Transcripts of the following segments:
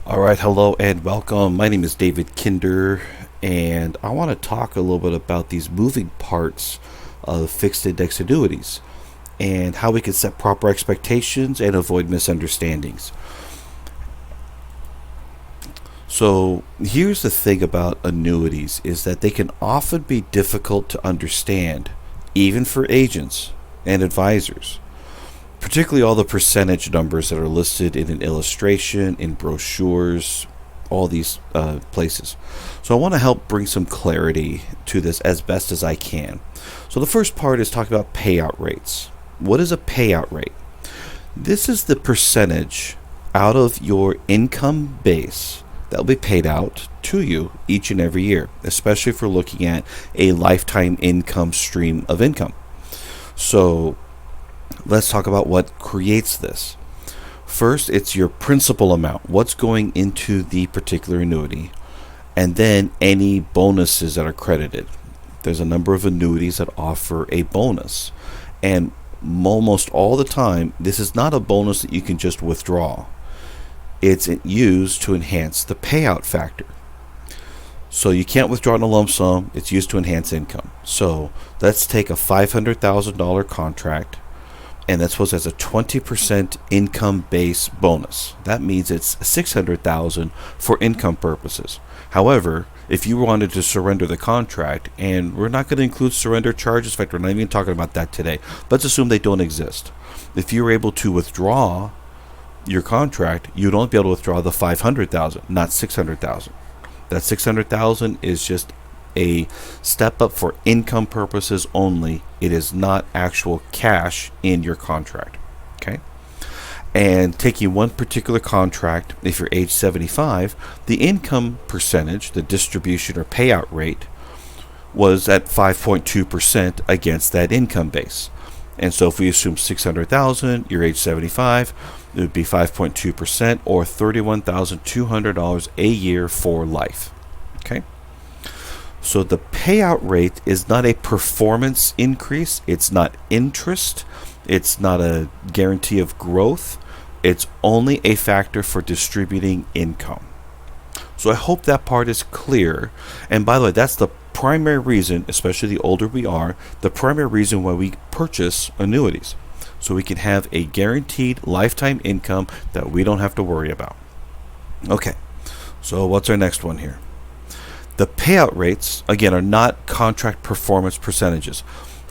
All right, hello and welcome. My name is David Kinder, and I want to talk a little bit about these moving parts of fixed index annuities and how we can set proper expectations and avoid misunderstandings. So, here's the thing about annuities is that they can often be difficult to understand, even for agents and advisors, particularly all the percentage numbers that are listed in an illustration, in brochures, all these places. So I want to help bring some clarity to this as best as I can. So the first part is talking about payout rates. What is a payout rate? This is the percentage out of your income base that will be paid out to you each and every year, especially if we're looking at a lifetime income stream of income. So let's talk about what creates this. First, it's your principal amount, what's going into the particular annuity, and then any bonuses that are credited. There's a number of annuities that offer a bonus, and almost all the time, this is not a bonus that you can just withdraw. It's used to enhance the payout factor. So you can't withdraw in a lump sum, it's used to enhance income. So let's take a $500,000 contract, and that's supposed as a 20% income base bonus. That means it's $600,000 for income purposes. However, if you wanted to surrender the contract, and we're not going to include surrender charges, in fact, we're not even talking about that today. Let's assume they don't exist. If you're able to withdraw your contract, you'd only be able to withdraw the $500,000, not $600,000. That $600,000 is just a step up for income purposes only. It is not actual cash in your contract. Okay? And taking one particular contract, if you're age 75, the income percentage, the distribution or payout rate, was at 5.2% against that income base. And so if we assume 600,000, you're age 75, it would be 5.2% or $31,200 a year for life. Okay? So the payout rate is not a performance increase, it's not interest, it's not a guarantee of growth, it's only a factor for distributing income. So I hope that part is clear. And by the way, that's the primary reason, especially the older we are, the primary reason why we purchase annuities. So we can have a guaranteed lifetime income that we don't have to worry about. Okay, so what's our next one here? The payout rates, again, are not contract performance percentages.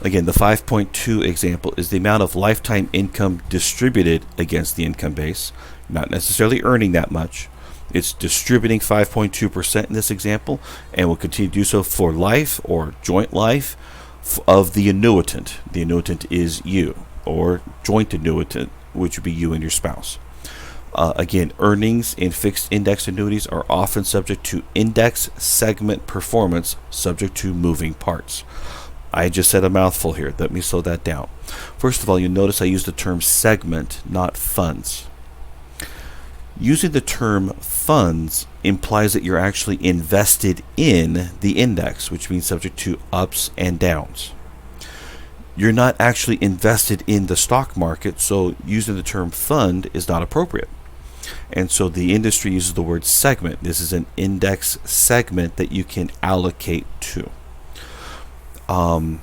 Again, the 5.2 example is the amount of lifetime income distributed against the income base, not necessarily earning that much. It's distributing 5.2% in this example, and will continue to do so for life or joint life of the annuitant. The annuitant is you, or joint annuitant, which would be you and your spouse. Again, earnings in fixed index annuities are often subject to index segment performance, subject to moving parts. I just said a mouthful here. Let me slow that down. First of all, you notice I use the term segment, not funds. Using the term funds implies that you're actually invested in the index, which means subject to ups and downs. You're not actually invested in the stock market, so using the term fund is not appropriate. And so the industry uses the word segment. This is an index segment that you can allocate to. But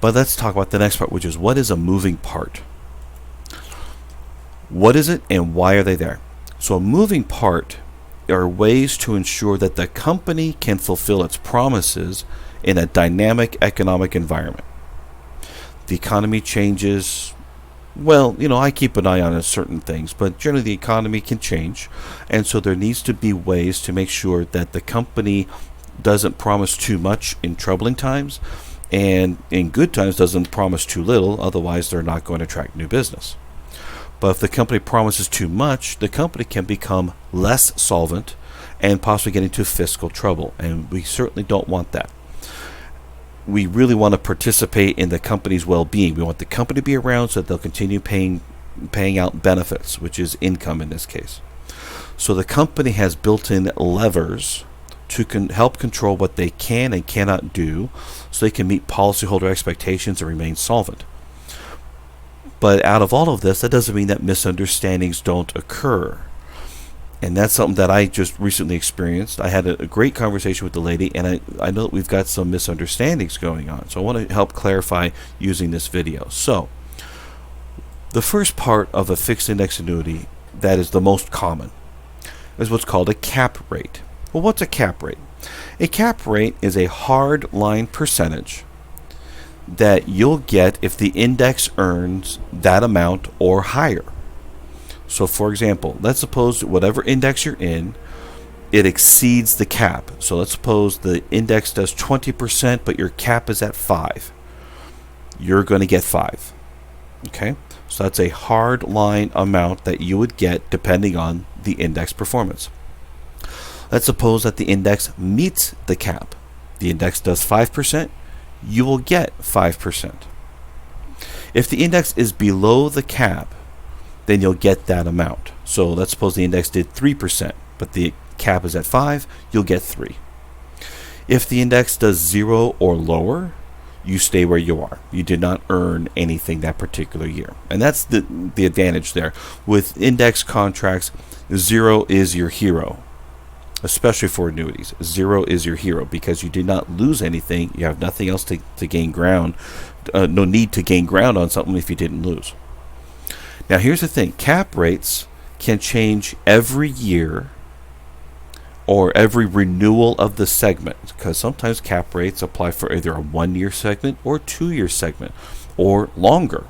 let's talk about the next part, which is what is a moving part? What is it and why are they there? So a moving part are ways to ensure that the company can fulfill its promises in a dynamic economic environment. The economy changes. Well, I keep an eye on certain things, but generally the economy can change. And so there needs to be ways to make sure that the company doesn't promise too much in troubling times, and in good times doesn't promise too little, otherwise they're not going to attract new business. But if the company promises too much, the company can become less solvent and possibly get into fiscal trouble, and we certainly don't want that. We really want to participate in the company's well-being. We want the company to be around so that they'll continue paying out benefits, which is income in this case. So the company has built-in levers to help control what they can and cannot do so they can meet policyholder expectations and remain solvent. But out of all of this, that doesn't mean that misunderstandings don't occur. And that's something that I just recently experienced. I had a great conversation with the lady, and I know that we've got some misunderstandings going on. So I want to help clarify using this video. So the first part of a fixed index annuity that is the most common is what's called a cap rate. Well, what's a cap rate? A cap rate is a hard line percentage that you'll get if the index earns that amount or higher. So for example, let's suppose whatever index you're in, it exceeds the cap. So let's suppose the index does 20%, but your cap is at 5. You're going to get 5. Okay? So that's a hard line amount that you would get depending on the index performance. Let's suppose that the index meets the cap. The index does 5%, you will get 5%. If the index is below the cap, then you'll get that amount. So let's suppose the index did 3%, but the cap is at 5, you'll get 3. If the index does 0 or lower, you stay where you are. You did not earn anything that particular year. And that's the advantage there. With index contracts, 0 is your hero, especially for annuities. 0 is your hero because you did not lose anything. You have nothing else to gain ground. No need to gain ground on something if you didn't lose. Now here's the thing. Cap rates can change every year or every renewal of the segment, because sometimes cap rates apply for either a 1-year segment or 2-year segment or longer.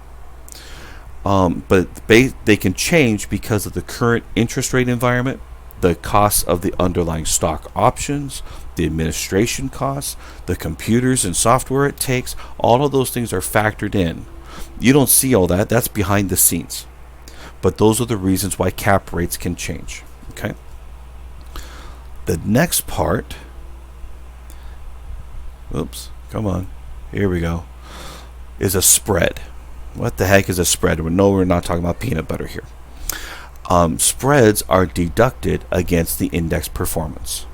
But they can change because of the current interest rate environment, the costs of the underlying stock options, the administration costs, the computers and software it takes. All of those things are factored in. You don't see all that. That's behind the scenes. But those are the reasons why cap rates can change. Okay. The next part, oops, come on, here we go, is a spread. What the heck is a spread? No, we're not talking about peanut butter here. Spreads are deducted against the index performance.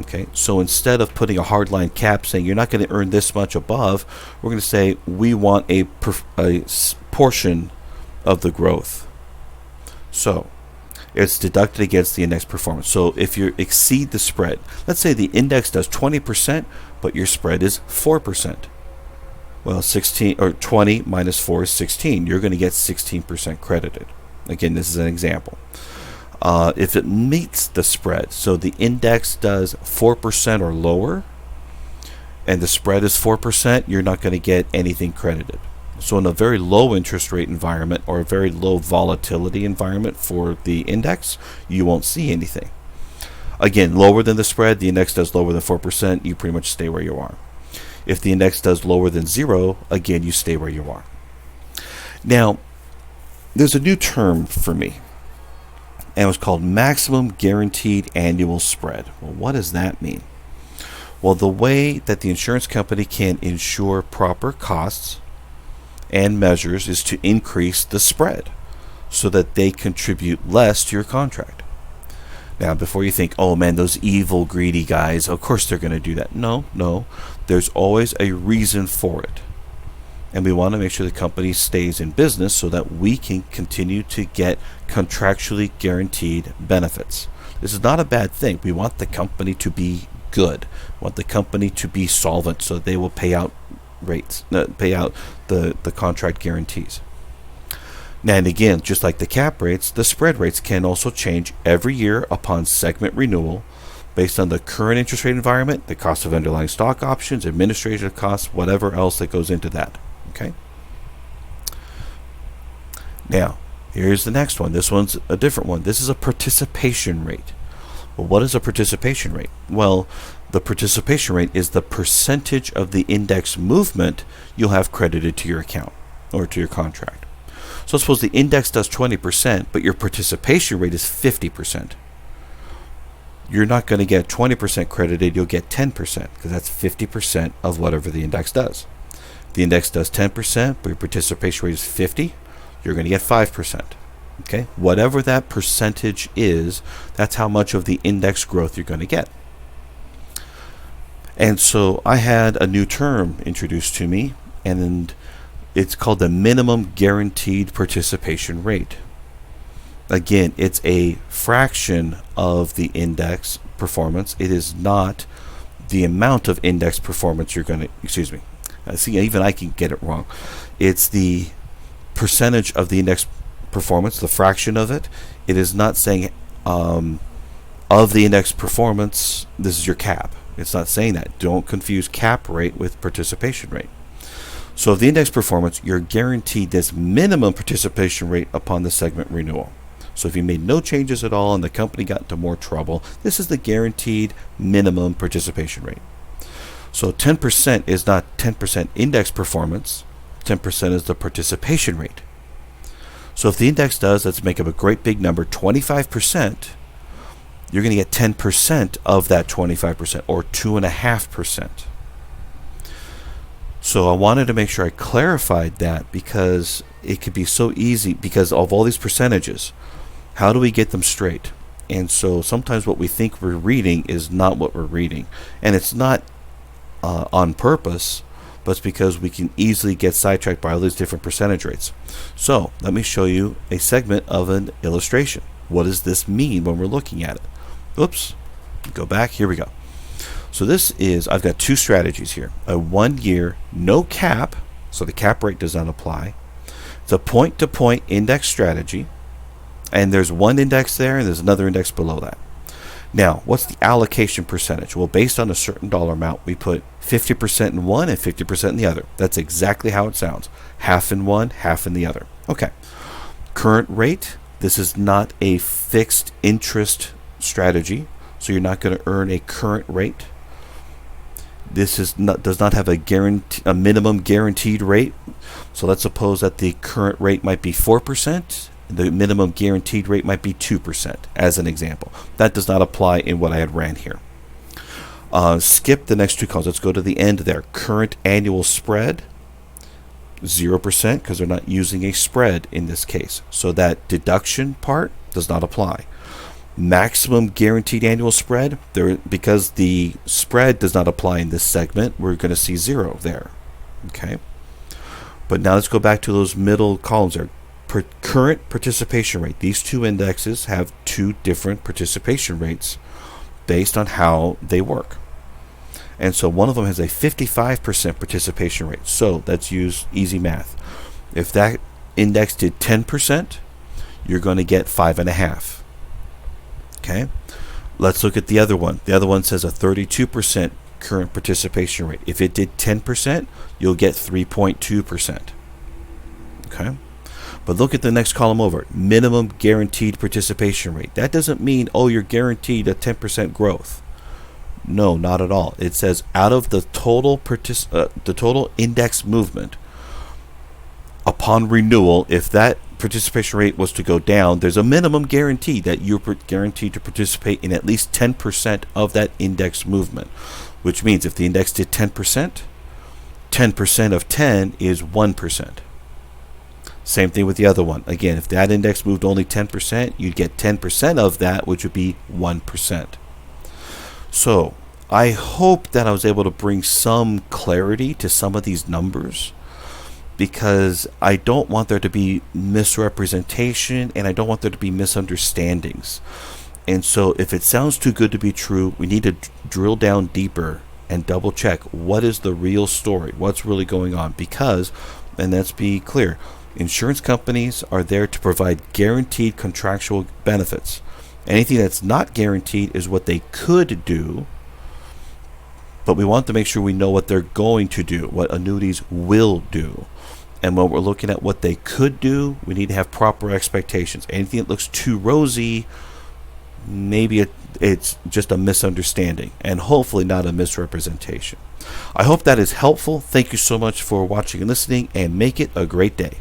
Okay, so instead of putting a hardline cap saying you're not going to earn this much above, we're going to say we want a portion of the growth. So it's deducted against the index performance. So if you exceed the spread, let's say the index does 20%, but your spread is 4%. Well, 16 or 20 minus 4 is 16. You're going to get 16% credited. Again, this is an example. If it meets the spread, so the index does 4% or lower, and the spread is 4%, you're not going to get anything credited. So in a very low interest rate environment or a very low volatility environment for the index, you won't see anything. Again, lower than the spread, the index does lower than 4%, you pretty much stay where you are. If the index does lower than 0, again, you stay where you are. Now, there's a new term for me, and it was called maximum guaranteed annual spread. Well, what does that mean? Well, the way that the insurance company can ensure proper costs and measures is to increase the spread so that they contribute less to your contract. Now, before you think, oh man, those evil, greedy guys, of course they're going to do that. No, there's always a reason for it. And we want to make sure the company stays in business so that we can continue to get contractually guaranteed benefits. This is not a bad thing. We want the company to be good. We want the company to be solvent so that they will pay out rates, pay out the contract guarantees. Now, and again, just like the cap rates, the spread rates can also change every year upon segment renewal based on the current interest rate environment, the cost of underlying stock options, administrative costs, whatever else that goes into that. Okay. Now, here's the next one. This one's a different one. This is a participation rate. Well, what is a participation rate? Well, the participation rate is the percentage of the index movement you'll have credited to your account or to your contract. So suppose the index does 20%, but your participation rate is 50%. You're not going to get 20% credited, you'll get 10% because that's 50% of whatever the index does. If the index does 10%, but your participation rate is 50, you're going to get 5%. Okay? Whatever that percentage is, that's how much of the index growth you're going to get. And so I had a new term introduced to me, and it's called the minimum guaranteed participation rate. Again, it's a fraction of the index performance. It is not the amount of index performance you're going to, excuse me, see, even I can get it wrong. It's the percentage of the index performance, the fraction of it. It is not saying of the index performance, this is your cap. It's not saying that. Don't confuse cap rate with participation rate. So of the index performance, you're guaranteed this minimum participation rate upon the segment renewal. So if you made no changes at all and the company got into more trouble, this is the guaranteed minimum participation rate. So 10% is not 10% index performance. 10% is the participation rate. So if the index does, let's make up a great big number, 25%, you're going to get 10% of that 25%, or 2.5%. So I wanted to make sure I clarified that, because it could be so easy because of all these percentages. How do we get them straight? And so sometimes what we think we're reading is not what we're reading. And it's not on purpose, but it's because we can easily get sidetracked by all these different percentage rates. So let me show you a segment of an illustration. What does this mean when we're looking at it? Oops, go back, here we go. So this is, I've got two strategies here. A 1 year, no cap, so the cap rate does not apply. It's a point-to-point index strategy, and there's one index there and there's another index below that. Now, what's the allocation percentage? Well, based on a certain dollar amount, we put 50% in one and 50% in the other. That's exactly how it sounds. Half in one, half in the other. Okay. Current rate, this is not a fixed interest strategy, so you're not going to earn a current rate. This does not have a minimum guaranteed rate. So let's suppose that the current rate might be 4%. The minimum guaranteed rate might be 2%, as an example. That does not apply in what I had ran here. Skip the next two columns. Let's go to the end there. Current annual spread, 0%, because they're not using a spread in this case. So that deduction part does not apply. Maximum guaranteed annual spread, because the spread does not apply in this segment, we're going to see 0 there. Okay. But now let's go back to those middle columns there. Current participation rate. These two indexes have two different participation rates based on how they work. And so one of them has a 55% participation rate. So let's use easy math. If that index did 10%, you're going to get 5.5. Okay. Let's look at the other one. The other one says a 32% current participation rate. If it did 10%, you'll get 3.2%. Okay. But look at the next column over. Minimum guaranteed participation rate. That doesn't mean, oh, you're guaranteed a 10% growth. No, not at all. It says out of the total index movement, upon renewal, if that participation rate was to go down, there's a minimum guarantee that you're guaranteed to participate in at least 10% of that index movement. Which means if the index did 10%, 10% of 10 is 1%. Same thing with the other one. Again, if that index moved only 10%, you'd get 10% of that, which would be 1%. So I hope that I was able to bring some clarity to some of these numbers, because I don't want there to be misrepresentation and I don't want there to be misunderstandings. And so if it sounds too good to be true, we need to drill down deeper and double check what is the real story, what's really going on. Because, and let's be clear, insurance companies are there to provide guaranteed contractual benefits. Anything that's not guaranteed is what they could do, but we want to make sure we know what they're going to do, what annuities will do. And when we're looking at what they could do, we need to have proper expectations. Anything that looks too rosy, maybe it's just a misunderstanding, and hopefully not a misrepresentation. I hope that is helpful. Thank you so much for watching and listening, and make it a great day.